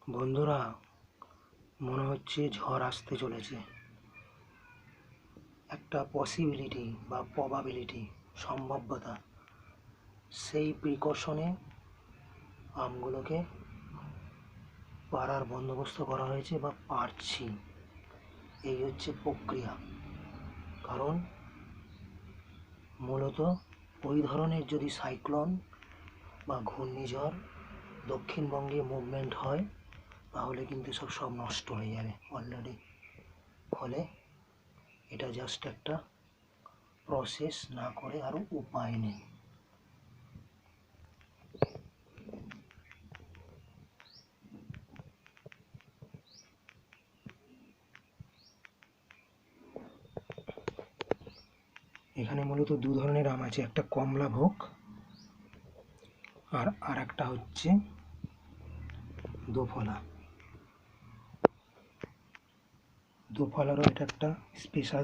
বন্ধুরা, মনে হচ্ছে ঝড় আসতে চলেছে। একটা পসিবিলিটি বা প্রবাবিলিটি, সম্ভাব্যতা, সেই প্রিকশনে আমগুলোকে পাড়ার বন্দোবস্ত করা হয়েছে বা পারছি। এই হচ্ছে প্রক্রিয়া। কারণ মূলত ওই ধরনের যদি সাইক্লোন বা ঘূর্ণিঝড় দক্ষিণবঙ্গে মুভমেন্ট হয় তাহলে কিন্তু সব নষ্ট হয়ে যাবে অলরেডি। ফলে এটা জাস্ট একটা প্রসেস, না করে আরও উপায় নেই। এখানে মূলত দু ধরনের আম আছে, একটা কমলা ভোগ আর একটা হচ্ছে দোফলা। দোফলারও এটা একটা স্পেশাল